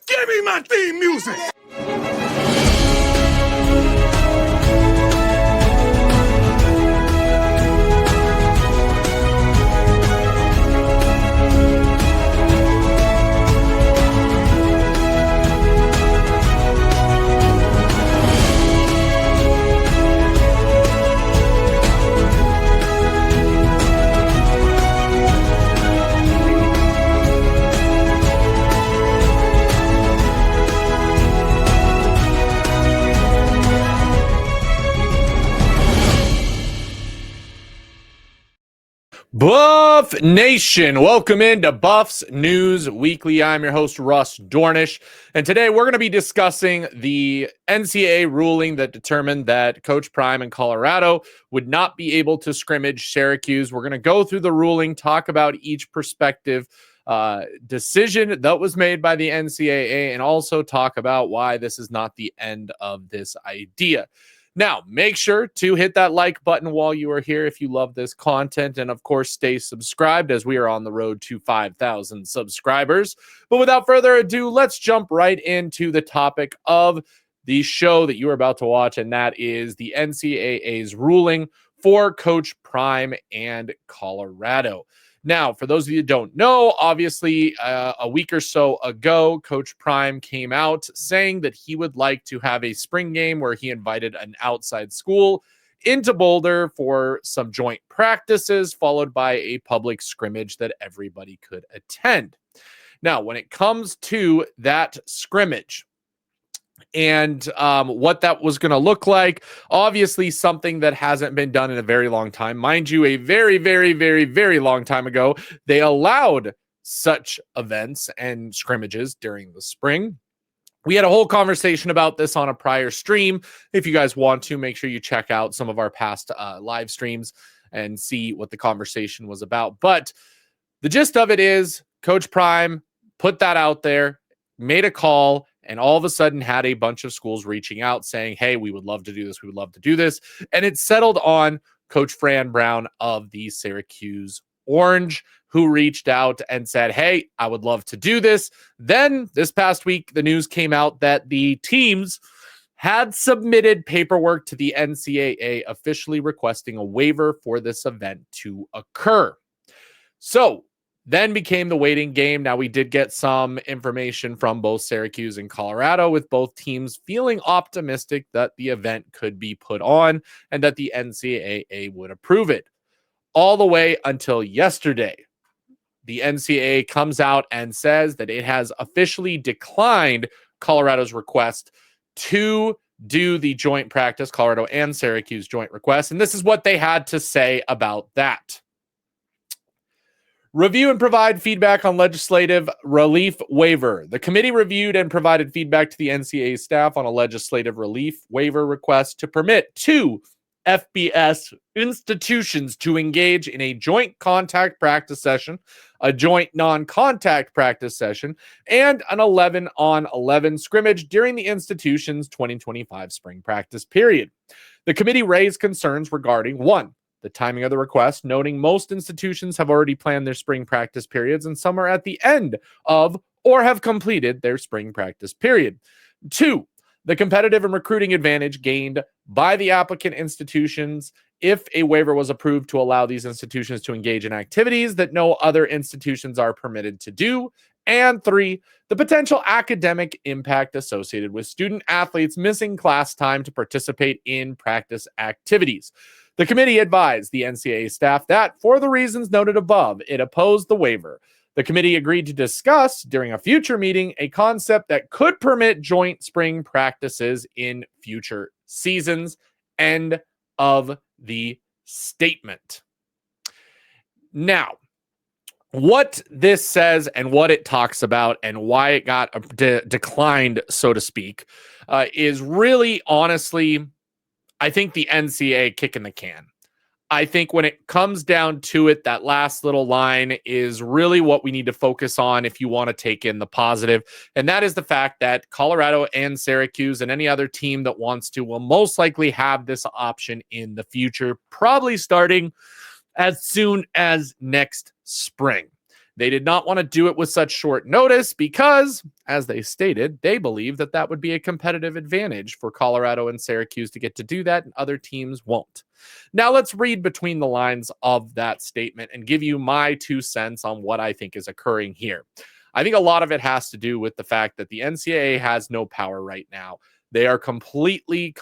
Give me my theme music! Buff Nation, welcome into Buffs News Weekly. I'm your host, Russ Dornish, and today we're going to be discussing the NCAA ruling that determined that Coach Prime in Colorado would not be able to scrimmage Syracuse. We're going to go through the ruling, talk about each perspective decision that was made by the NCAA, and also talk about why this is not the end of this idea. Now, make sure to hit that like button while you are here if you love this content. And, of course, stay subscribed as we are on the road to 5,000 subscribers. But without further ado, let's jump right into the topic of the show that you are about to watch, and that is the NCAA's ruling for Coach Prime and Colorado. Now, for those of you who don't know, obviously a week or so ago, Coach Prime came out saying that he would like to have a spring game where he invited an outside school into Boulder for some joint practices, followed by a public scrimmage that everybody could attend. Now, when it comes to that scrimmage, and what that was going to look like, obviously something that hasn't been done in a very long time. Mind you, a very, very, very, very long time ago, they allowed such events and scrimmages during the spring. We had a whole conversation about this on a prior stream. If you guys want to, make sure you check out some of our past live streams and see what the conversation was about. But the gist of it is Coach Prime put that out there, made a call, and all of a sudden had a bunch of schools reaching out saying, hey, we would love to do this. We would love to do this. And it settled on Coach Fran Brown of the Syracuse Orange, who reached out and said, hey, I would love to do this. Then this past week, the news came out that the teams had submitted paperwork to the NCAA officially requesting a waiver for this event to occur. So then became the waiting game. Now, we did get some information from both Syracuse and Colorado, with both teams feeling optimistic that the event could be put on and that the NCAA would approve it. All the way until yesterday, the NCAA comes out and says that it has officially declined Colorado's request to do the joint practice, Colorado and Syracuse joint request. And this is what they had to say about that. Review and provide feedback on legislative relief waiver. The committee reviewed and provided feedback to the NCAA staff on a legislative relief waiver request to permit two FBS institutions to engage in a joint contact practice session, a joint non-contact practice session, and an 11-on-11 scrimmage during the institution's 2025 spring practice period. The committee raised concerns regarding, one, the timing of the request, noting most institutions have already planned their spring practice periods and some are at the end of or have completed their spring practice period. Two, the competitive and recruiting advantage gained by the applicant institutions if a waiver was approved to allow these institutions to engage in activities that no other institutions are permitted to do. And three, the potential academic impact associated with student athletes missing class time to participate in practice activities. The committee advised the NCAA staff that, for the reasons noted above, it opposed the waiver. The committee agreed to discuss, during a future meeting, a concept that could permit joint spring practices in future seasons. End of the statement. Now, what this says and what it talks about and why it got declined, so to speak, is really, honestly, I think the NCAA kicking the can. I think when it comes down to it, that last little line is really what we need to focus on if you want to take in the positive. And that is the fact that Colorado and Syracuse and any other team that wants to will most likely have this option in the future, probably starting as soon as next spring. They did not want to do it with such short notice because, as they stated, they believe that that would be a competitive advantage for Colorado and Syracuse to get to do that, and other teams won't. Now, let's read between the lines of that statement and give you my 2 cents on what I think is occurring here. I think a lot of it has to do with the fact that the NCAA has no power right now. They are completely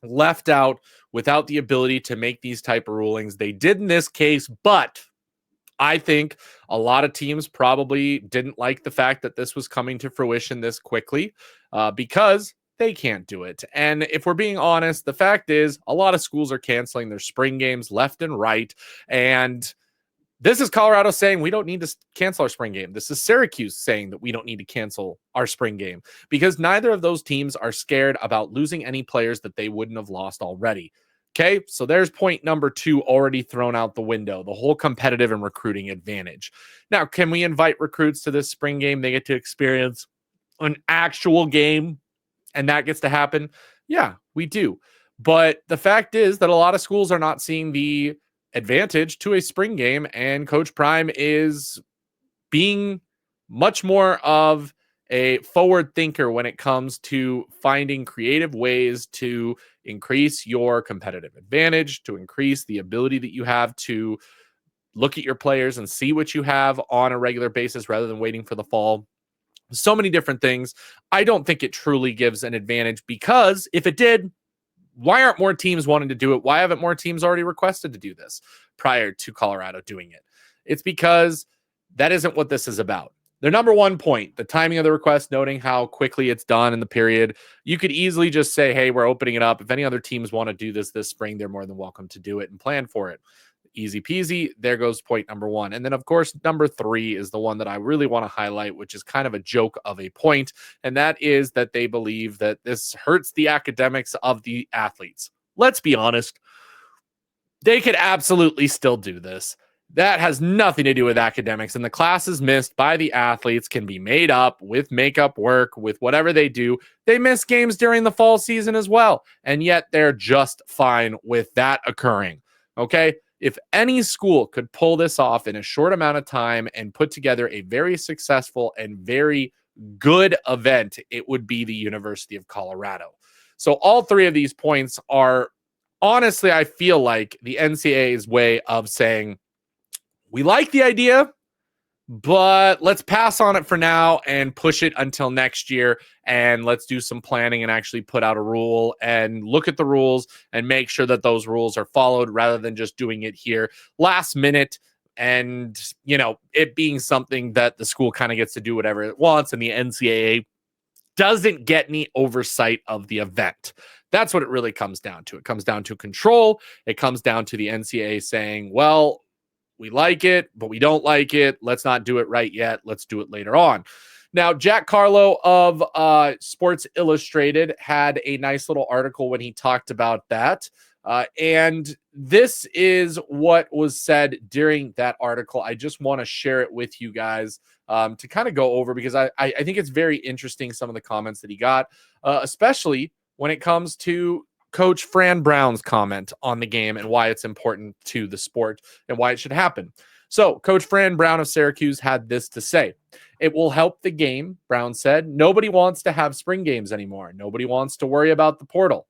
left out without the ability to make these type of rulings. They did in this case, but I think a lot of teams probably didn't like the fact that this was coming to fruition this quickly because they can't do it. And if we're being honest, the fact is a lot of schools are canceling their spring games left and right. And this is Colorado saying we don't need to cancel our spring game. This is Syracuse saying that we don't need to cancel our spring game because neither of those teams are scared about losing any players that they wouldn't have lost already. Okay, so there's point number 2 already thrown out the window, the whole competitive and recruiting advantage. Now, can we invite recruits to this spring game? They get to experience an actual game and that gets to happen? Yeah, we do. But the fact is that a lot of schools are not seeing the advantage to a spring game, and Coach Prime is being much more of a forward thinker when it comes to finding creative ways to increase your competitive advantage, to increase the ability that you have to look at your players and see what you have on a regular basis rather than waiting for the fall. So many different things. I don't think it truly gives an advantage because if it did, why aren't more teams wanting to do it? Why haven't more teams already requested to do this prior to Colorado doing it? It's because that isn't what this is about. Their number 1 point, the timing of the request, noting how quickly it's done in the period. You could easily just say, hey, we're opening it up. If any other teams want to do this spring, they're more than welcome to do it and plan for it. Easy peasy. There goes point number 1. And then, of course, number 3 is the one that I really want to highlight, which is kind of a joke of a point. And that is that they believe that this hurts the academics of the athletes. Let's be honest. They could absolutely still do this. That has nothing to do with academics. And the classes missed by the athletes can be made up with makeup work, with whatever they do. They miss games during the fall season as well. And yet they're just fine with that occurring. Okay? If any school could pull this off in a short amount of time and put together a very successful and very good event, it would be the University of Colorado. So all 3 of these points are, honestly, I feel like the NCAA's way of saying, we like the idea, but let's pass on it for now and push it until next year. And let's do some planning and actually put out a rule and look at the rules and make sure that those rules are followed rather than just doing it here last minute. And, it being something that the school kind of gets to do whatever it wants. And the NCAA doesn't get any oversight of the event. That's what it really comes down to. It comes down to control. It comes down to the NCAA saying, well, we like it, but we don't like it. Let's not do it right yet. Let's do it later on. Now, Jack Carlo of Sports Illustrated had a nice little article when he talked about that. And this is what was said during that article. I just want to share it with you guys to kind of go over because I think it's very interesting, some of the comments that he got, especially when it comes to Coach Fran Brown's comment on the game and why it's important to the sport and why it should happen. So Coach Fran Brown of Syracuse had this to say. It will help the game, Brown said. Nobody wants to have spring games anymore. Nobody wants to worry about the portal.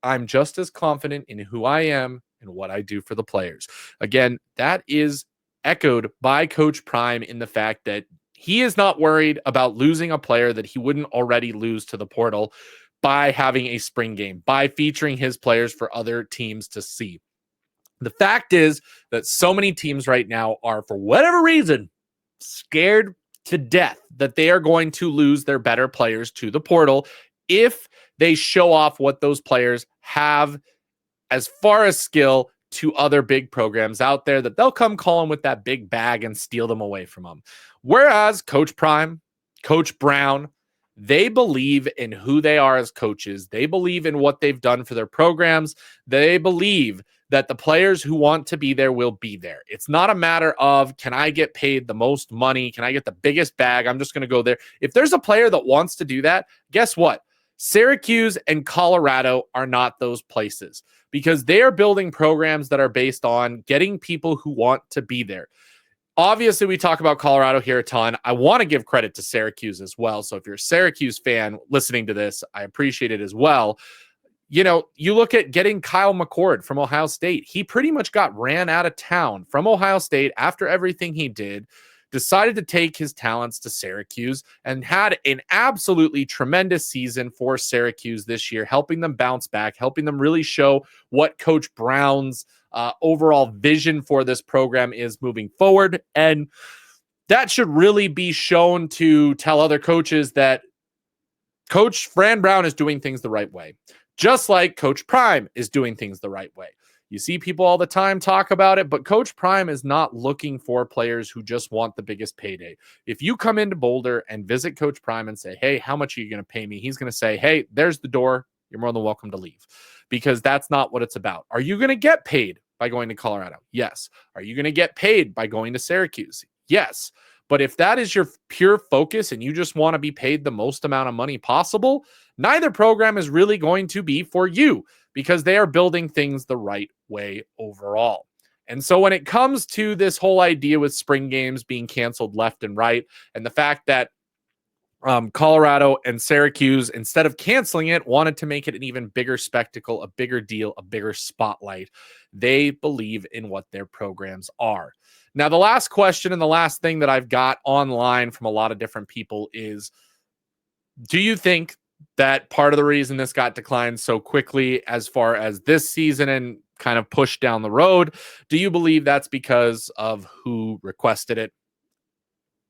I'm just as confident in who I am and what I do for the players. Again, that is echoed by Coach Prime in the fact that he is not worried about losing a player that he wouldn't already lose to the portal by having a spring game, by featuring his players for other teams to see. The fact is that so many teams right now are, for whatever reason, scared to death that they are going to lose their better players to the portal if they show off what those players have as far as skill to other big programs out there, that they'll come calling with that big bag and steal them away from them. Whereas Coach Prime, Coach Brown, they believe in who they are as coaches. They believe in what they've done for their programs. They believe that the players who want to be there will be there. It's not a matter of, can I get paid the most money? Can I get the biggest bag? I'm just going to go there. If there's a player that wants to do that, guess what? Syracuse and Colorado are not those places because they are building programs that are based on getting people who want to be there. Obviously, we talk about Colorado here a ton. I want to give credit to Syracuse as well. So if you're a Syracuse fan listening to this, I appreciate it as well. You know, you look at getting Kyle McCord from Ohio State. He pretty much got ran out of town from Ohio State after everything he did, decided to take his talents to Syracuse, and had an absolutely tremendous season for Syracuse this year, helping them bounce back, helping them really show what Coach Brown's overall vision for this program is moving forward. And that should really be shown to tell other coaches that Coach Fran Brown is doing things the right way, just like Coach Prime is doing things the right way. You see people all the time talk about it, but Coach Prime is not looking for players who just want the biggest payday. If you come into Boulder and visit Coach Prime and say, hey, how much are you going to pay me? He's going to say, hey, there's the door. You're more than welcome to leave, because that's not what it's about. Are you going to get paid by going to Colorado? Yes. Are you going to get paid by going to Syracuse? Yes. But if that is your pure focus and you just want to be paid the most amount of money possible, neither program is really going to be for you, because they are building things the right way overall. And so when it comes to this whole idea with spring games being canceled left and right, and the fact that Colorado and Syracuse, instead of canceling it, wanted to make it an even bigger spectacle, a bigger deal, a bigger spotlight. They believe in what their programs are. Now, the last question and the last thing that I've got online from a lot of different people is, do you think that part of the reason this got declined so quickly as far as this season and kind of pushed down the road, do you believe that's because of who requested it?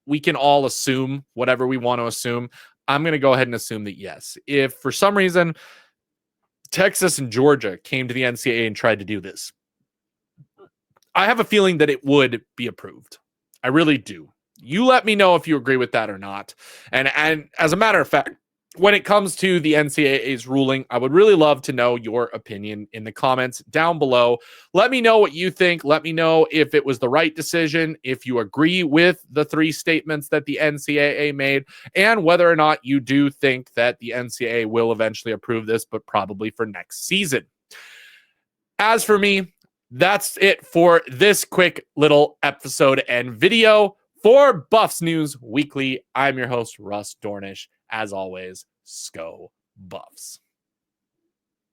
We can all assume whatever we want to assume. I'm going to go ahead and assume that yes. If for some reason Texas and Georgia came to the NCAA and tried to do this, I have a feeling that it would be approved. I really do. You let me know if you agree with that or not. And as a matter of fact, when it comes to the NCAA's ruling, I would really love to know your opinion in the comments down below. Let me know what you think. Let me know if it was the right decision, if you agree with the 3 statements that the NCAA made, and whether or not you do think that the NCAA will eventually approve this, but probably for next season. As for me, that's it for this quick little episode and video. For Buffs News Weekly, I'm your host, Russ Dornish. As always, Sko Buffs.